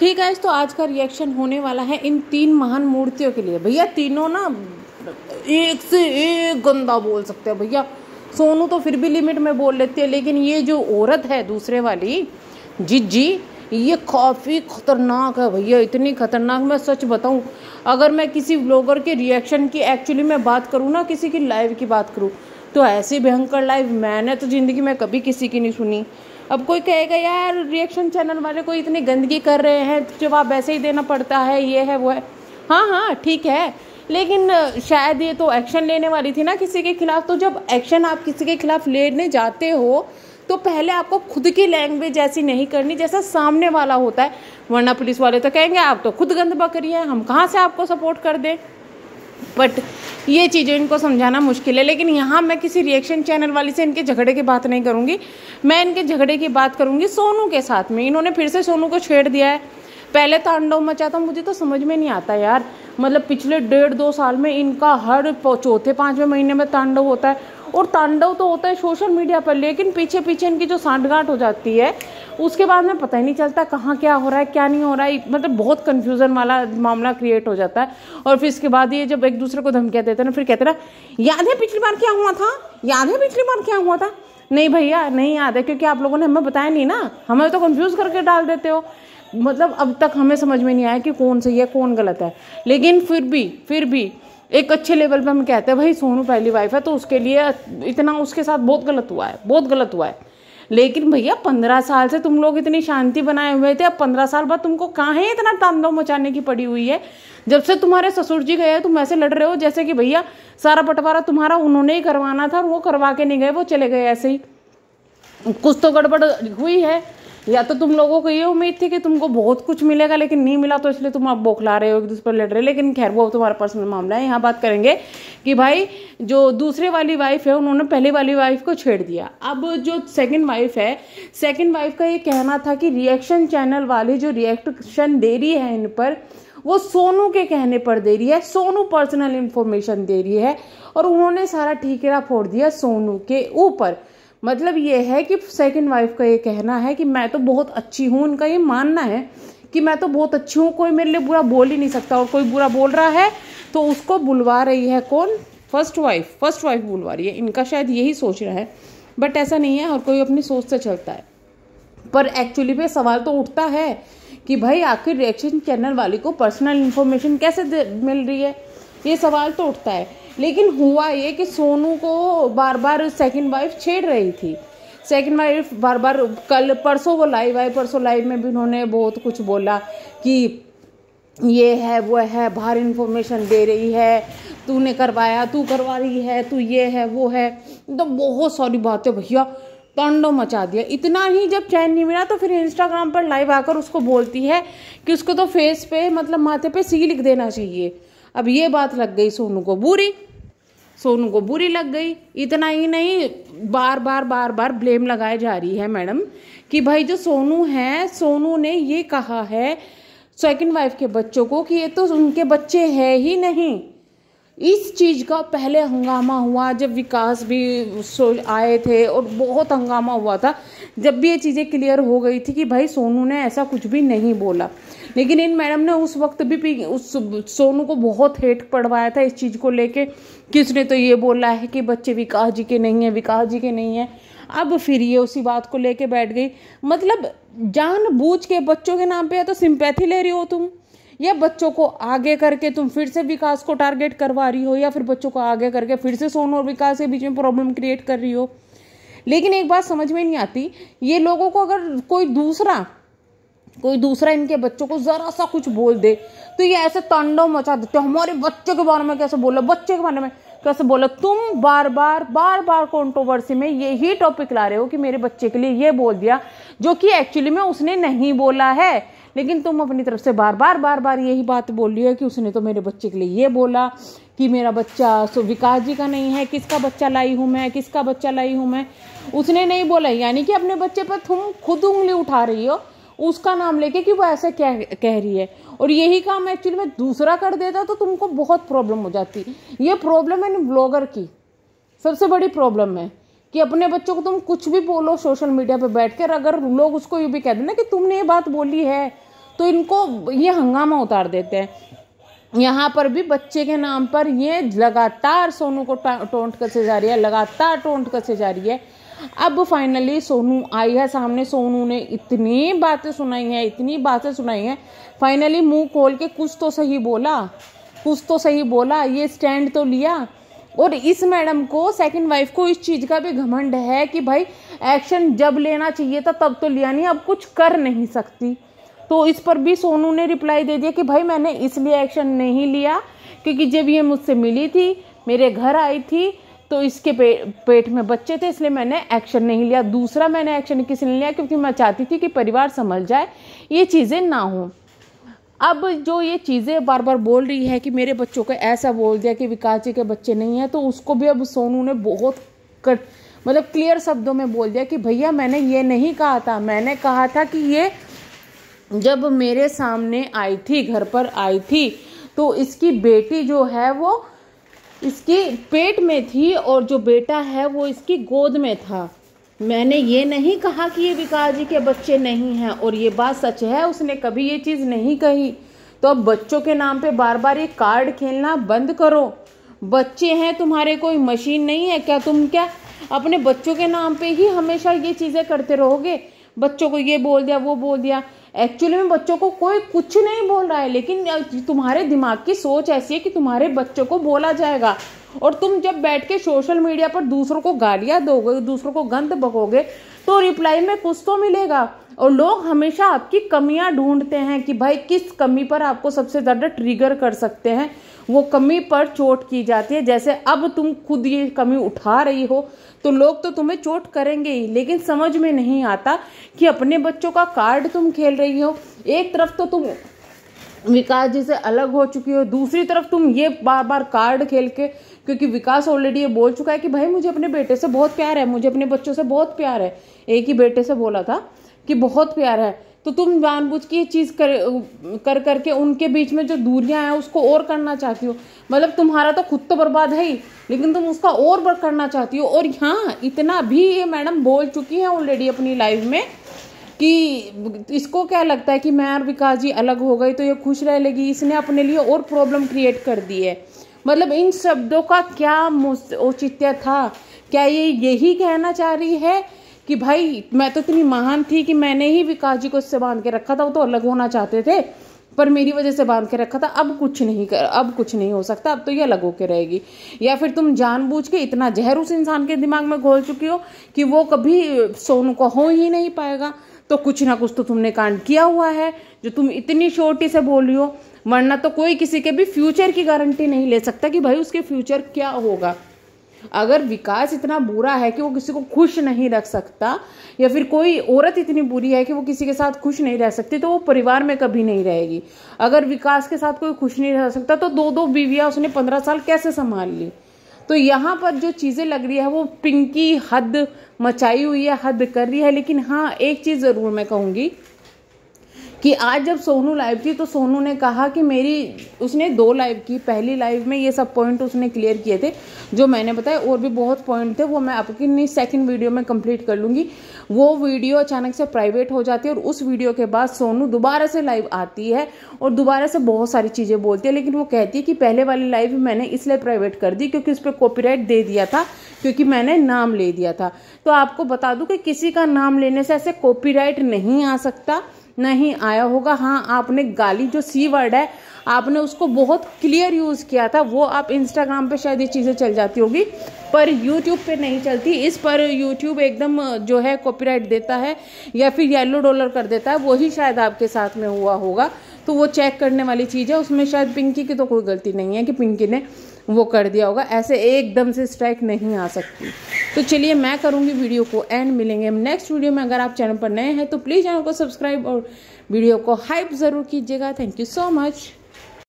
ठीक है, तो आज का रिएक्शन होने वाला है इन 3 महान मूर्तियों के लिए। भैया तीनों ना एक से एक गंदा बोल सकते हैं भैया। सोनू तो फिर भी लिमिट में बोल लेती है, लेकिन ये जो औरत है दूसरे वाली जिज्जी, ये काफ़ी खतरनाक है भैया, इतनी खतरनाक। मैं सच बताऊं, अगर मैं किसी व्लॉगर के रिएक्शन की एक्चुअली मैं बात करूं ना, किसी की लाइव की बात करूं, तो ऐसी भयंकर लाइव मैंने तो ज़िंदगी में कभी किसी की नहीं सुनी। अब कोई कहेगा यार रिएक्शन चैनल वाले कोई इतनी गंदगी कर रहे हैं, जवाब ऐसे ही देना पड़ता है, ये है वो है। हाँ हाँ ठीक है, लेकिन शायद ये तो एक्शन लेने वाली थी ना किसी के खिलाफ। तो जब एक्शन आप किसी के खिलाफ लेने जाते हो तो पहले आपको खुद की लैंग्वेज ऐसी नहीं करनी जैसा सामने वाला होता है, वरना पुलिस वाले तो कहेंगे आप तो खुद गंद बकरी है, हम कहाँ से आपको सपोर्ट कर दें। बट ये चीज़ें इनको समझाना मुश्किल है। लेकिन यहाँ मैं किसी रिएक्शन चैनल वाली से इनके झगड़े की बात नहीं करूँगी, मैं इनके झगड़े की बात करूँगी सोनू के साथ में। इन्होंने फिर से सोनू को छेड़ दिया है। पहले तांडव मचा था, मुझे तो समझ में नहीं आता यार, मतलब पिछले 1.5-2 साल में इनका हर चौथे 5वें महीने में तांडव होता है। और तांडव तो होता है सोशल मीडिया पर, लेकिन पीछे पीछे इनकी जो सांठगांठ हो जाती है उसके बाद में पता ही नहीं चलता कहाँ क्या हो रहा है क्या नहीं हो रहा है, मतलब बहुत कन्फ्यूजन वाला मामला क्रिएट हो जाता है। और फिर इसके बाद ये जब एक दूसरे को धमकियाँ देते हैं ना, फिर कहते हैं ना याद है पिछली बार क्या हुआ था, याद है पिछली बार क्या हुआ था। नहीं भैया नहीं याद है, क्योंकि आप लोगों ने हमें बताया नहीं ना, हमें तो कंफ्यूज करके डाल देते हो। मतलब अब तक हमें समझ में नहीं आया कि कौन सही है कौन गलत है। लेकिन फिर भी एक अच्छे लेवल पे हम कहते हैं भाई सोनू पहली वाइफ है तो उसके लिए इतना उसके साथ बहुत गलत हुआ है, बहुत गलत हुआ है। लेकिन भैया 15 साल से तुम लोग इतनी शांति बनाए हुए थे, अब 15 साल बाद तुमको कहाँ है इतना तांडव मचाने की पड़ी हुई है। जब से तुम्हारे ससुर जी गए तुम ऐसे लड़ रहे हो जैसे कि भैया सारा बंटवारा तुम्हारा उन्होंने ही करवाना था और वो करवा के नहीं गए, वो चले गए ऐसे ही। कुछ तो गड़बड़ हुई है, या तो तुम लोगों को ये उम्मीद थी कि तुमको बहुत कुछ मिलेगा लेकिन नहीं मिला, तो इसलिए तुम अब बौखला रहे हो, एक दूसरे पर लड़ रहे हो। लेकिन खैर वो तुम्हारा पर्सनल मामला है। यहाँ बात करेंगे कि भाई जो दूसरे वाली वाइफ है उन्होंने पहली वाली वाइफ को छेड़ दिया। अब जो सेकंड वाइफ है, सेकंड वाइफ का ये कहना था कि रिएक्शन चैनल वाली जो रिएक्शन दे रही है इन पर, वो सोनू के कहने पर दे रही है, सोनू पर्सनल इंफॉर्मेशन दे रही है, और उन्होंने सारा ठीकरा फोड़ दिया सोनू के ऊपर। मतलब ये है कि सेकंड वाइफ का ये कहना है कि मैं तो बहुत अच्छी हूँ, उनका ये मानना है कि मैं तो बहुत अच्छी हूँ, कोई मेरे लिए बुरा बोल ही नहीं सकता, और कोई बुरा बोल रहा है तो उसको बुलवा रही है कौन, फर्स्ट वाइफ बुलवा रही है। इनका शायद यही सोच रहा है, बट ऐसा नहीं है, हर कोई अपनी सोच से चलता है। पर एक्चुअली पे सवाल तो उठता है कि भाई आखिर रिएक्शन चैनल वाली को पर्सनल इन्फॉर्मेशन कैसे मिल रही है, ये सवाल तो उठता है। लेकिन हुआ ये कि सोनू को बार बार सेकंड वाइफ छेड़ रही थी, सेकंड वाइफ बार बार, कल परसों वो लाइव आए, परसों लाइव में भी उन्होंने बहुत कुछ बोला कि ये है वो है, बाहर इन्फॉर्मेशन दे रही है, तूने करवाया, तू करवा रही है, तू ये है वो है, तो बहुत सारी बातें भैया तांडव मचा दिया। इतना ही जब चैन नहीं मिला तो फिर इंस्टाग्राम पर लाइव आकर उसको बोलती है कि उसको तो फेस पे मतलब माथे पे सी लिख देना चाहिए। अब ये बात लग गई सोनू को बुरी लग गई। इतना ही नहीं, बार बार ब्लेम लगाए जा रही है मैडम कि भाई जो सोनू है, सोनू ने ये कहा है सेकंड वाइफ के बच्चों को कि ये तो उनके बच्चे हैं ही नहीं। इस चीज़ का पहले हंगामा हुआ जब विकास भी आए थे और बहुत हंगामा हुआ था, जब भी ये चीज़ें क्लियर हो गई थी कि भाई सोनू ने ऐसा कुछ भी नहीं बोला। लेकिन इन मैडम ने उस वक्त भी उस सोनू को बहुत हेट पड़वाया था इस चीज़ को लेके, किसने तो ये बोला है कि बच्चे विकास जी के नहीं हैं। अब फिर ये उसी बात को लेके बैठ गई। मतलब जानबूझ के बच्चों के नाम पे या तो सिंपैथी ले रही हो तुम, या बच्चों को आगे करके तुम फिर से विकास को टारगेट करवा रही हो, या फिर बच्चों को आगे करके फिर से सोनू और विकास के बीच में प्रॉब्लम क्रिएट कर रही हो। लेकिन एक बात समझ में नहीं आती, ये लोगों को अगर कोई दूसरा इनके बच्चों को जरा सा कुछ बोल दे तो ये ऐसे तांडव मचा देते, हमारे बच्चे के बारे में कैसे बोला, बच्चे के बारे में कैसे बोला। तुम बार बार कंट्रोवर्सी में यही टॉपिक ला रहे हो कि मेरे बच्चे के लिए ये बोल दिया, जो कि एक्चुअली में उसने नहीं बोला है, लेकिन तुम अपनी तरफ से बार बार यही बात बोल रही है कि उसने तो मेरे बच्चे के लिए ये बोला कि मेरा बच्चा विकास जी का नहीं है, किसका बच्चा लाई हूँ मैं, उसने नहीं बोला। यानी कि अपने बच्चे पर तुम खुद उंगली उठा रही हो उसका नाम लेके कि वो ऐसे कह रही है, और यही काम एक्चुअली में दूसरा कर देता तो तुमको बहुत प्रॉब्लम हो जाती। ये प्रॉब्लम है ब्लॉगर की, सबसे बड़ी प्रॉब्लम है कि अपने बच्चों को तुम कुछ भी बोलो सोशल मीडिया पे बैठकर, अगर लोग उसको ये भी कह देना कि तुमने ये बात बोली है तो इनको ये हंगामा उतार देते हैं। यहाँ पर भी बच्चे के नाम पर ये लगातार सोनू को टोंट कसे जा रही है, लगातार टोंट कसे जा रही है। अब फाइनली सोनू आई है सामने, सोनू ने इतनी बातें सुनाई हैं, फाइनली मुंह खोल के कुछ तो सही बोला, ये स्टैंड तो लिया। और इस मैडम को, सेकंड वाइफ को, इस चीज का भी घमंड है कि भाई एक्शन जब लेना चाहिए था तब तो लिया नहीं, अब कुछ कर नहीं सकती। तो इस पर भी सोनू ने रिप्लाई दे दिया कि भाई मैंने इसलिए एक्शन नहीं लिया क्योंकि जब ये मुझसे मिली थी, मेरे घर आई थी, तो इसके पेट में बच्चे थे, इसलिए मैंने एक्शन नहीं लिया। दूसरा मैंने एक्शन किस लिए लिया, क्योंकि मैं चाहती थी कि परिवार संभल जाए, ये चीज़ें ना हो। अब जो ये चीज़ें बार बार बोल रही है कि मेरे बच्चों को ऐसा बोल दिया कि विकास जी के बच्चे नहीं हैं, तो उसको भी अब सोनू ने बहुत मतलब क्लियर शब्दों में बोल दिया कि भैया मैंने ये नहीं कहा था, मैंने कहा था कि ये जब मेरे सामने आई थी, घर पर आई थी, तो इसकी बेटी जो है वो इसके पेट में थी और जो बेटा है वो इसकी गोद में था। मैंने ये नहीं कहा कि ये विकास जी के बच्चे नहीं हैं, और ये बात सच है, उसने कभी ये चीज़ नहीं कही। तो अब बच्चों के नाम पे बार बार ये कार्ड खेलना बंद करो। बच्चे हैं तुम्हारे, कोई मशीन नहीं है क्या? तुम क्या अपने बच्चों के नाम पे ही हमेशा ये चीज़ें करते रहोगे? बच्चों को ये बोल दिया, वो बोल दिया। एक्चुअली में बच्चों को कोई कुछ नहीं बोल रहा है, लेकिन तुम्हारे दिमाग की सोच ऐसी है कि तुम्हारे बच्चों को बोला जाएगा। और तुम जब बैठ के सोशल मीडिया पर दूसरों को गालियां दोगे, दूसरों को गंद बकोगे, तो रिप्लाई में कुछ तो मिलेगा। और लोग हमेशा आपकी कमियां ढूंढते हैं कि भाई किस कमी पर आपको सबसे ज़्यादा ट्रिगर कर सकते हैं, वो कमी पर चोट की जाती है। जैसे अब तुम खुद ये कमी उठा रही हो, तो लोग तो तुम्हें चोट करेंगे ही, लेकिन समझ में नहीं आता कि अपने बच्चों का कार्ड तुम खेल रही हो। एक तरफ तो तुम विकास जी से अलग हो चुकी हो, दूसरी तरफ तुम ये बार बार कार्ड खेल के, क्योंकि विकास ऑलरेडी ये बोल चुका है कि भाई मुझे अपने बेटे से बहुत प्यार है, मुझे अपने बच्चों से बहुत प्यार है, एक ही बेटे से बोला था कि बहुत प्यार है। तो तुम जानबूझ के ये चीज़ कर करके उनके बीच में जो दूरियां हैं उसको और करना चाहती हो। मतलब तुम्हारा तो खुद तो बर्बाद है ही, लेकिन तुम उसका और करना चाहती हो। और हाँ, इतना भी ये मैडम बोल चुकी है ऑलरेडी अपनी लाइफ में कि इसको क्या लगता है कि मैं और विकास जी अलग हो गई तो ये खुश रह लेगी। इसने अपने लिए और प्रॉब्लम क्रिएट कर दी है। मतलब इन शब्दों का क्या औचित्य था? क्या ये यही कहना चाह रही है कि भाई मैं तो इतनी महान थी कि मैंने ही विकास जी को इससे बांध के रखा था, वो तो अलग होना चाहते थे पर मेरी वजह से बांध के रखा था, अब कुछ नहीं हो सकता, अब तो ये अलग होके रहेगी। या फिर तुम जानबूझ के इतना जहर उस इंसान के दिमाग में घोल चुकी हो कि वो कभी सोनू को हो ही नहीं पाएगा। तो कुछ ना कुछ तो तुमने कांड किया हुआ है जो तुम इतनी छोटी से बोल रही हो, वरना तो कोई किसी के भी फ्यूचर की गारंटी नहीं ले सकता कि भाई उसके फ्यूचर क्या होगा। अगर विकास इतना बुरा है कि वो किसी को खुश नहीं रख सकता, या फिर कोई औरत इतनी बुरी है कि वो किसी के साथ खुश नहीं रह सकती, तो वो परिवार में कभी नहीं रहेगी। अगर विकास के साथ कोई खुश नहीं रह सकता तो 2 बीवियां उसने 15 साल कैसे संभाल ली? तो यहाँ पर जो चीज़ें लग रही है वो पिंकी हद मचाई हुई है, हद कर रही है। लेकिन हाँ, एक चीज़ ज़रूर मैं कहूँगी कि आज जब सोनू लाइव थी तो सोनू ने कहा कि उसने 2 लाइव की, पहली लाइव में ये सब पॉइंट उसने क्लियर किए थे जो मैंने बताया, और भी बहुत पॉइंट थे, वो मैं आपकी सेकंड वीडियो में कंप्लीट कर लूँगी। वो वीडियो अचानक से प्राइवेट हो जाती है और उस वीडियो के बाद सोनू दोबारा से लाइव आती है और दोबारा से बहुत सारी चीज़ें बोलती है। लेकिन वो कहती है कि पहले वाली लाइव मैंने इसलिए प्राइवेट कर दी क्योंकि उस पर कॉपीराइट दे दिया था, क्योंकि मैंने नाम ले दिया था। तो आपको बता दूं कि किसी का नाम लेने से ऐसे कॉपीराइट नहीं आ सकता, नहीं आया होगा। हाँ, आपने गाली जो सी वर्ड है आपने उसको बहुत क्लियर यूज़ किया था, वो आप इंस्टाग्राम पे शायद ये चीज़ें चल जाती होगी पर यूट्यूब पे नहीं चलती। इस पर यूट्यूब एकदम जो है कॉपीराइट देता है या फिर येलो डॉलर कर देता है, वही शायद आपके साथ में हुआ होगा। तो वो चेक करने वाली चीज़ है, उसमें शायद पिंकी की तो कोई गलती नहीं है कि पिंकी ने वो कर दिया होगा, ऐसे एकदम से स्ट्राइक नहीं आ सकती। तो चलिए मैं करूँगी वीडियो को एंड, मिलेंगे हम नेक्स्ट वीडियो में। अगर आप चैनल पर नए हैं तो प्लीज़ चैनल को सब्सक्राइब और वीडियो को हाइप ज़रूर कीजिएगा। Thank you so much.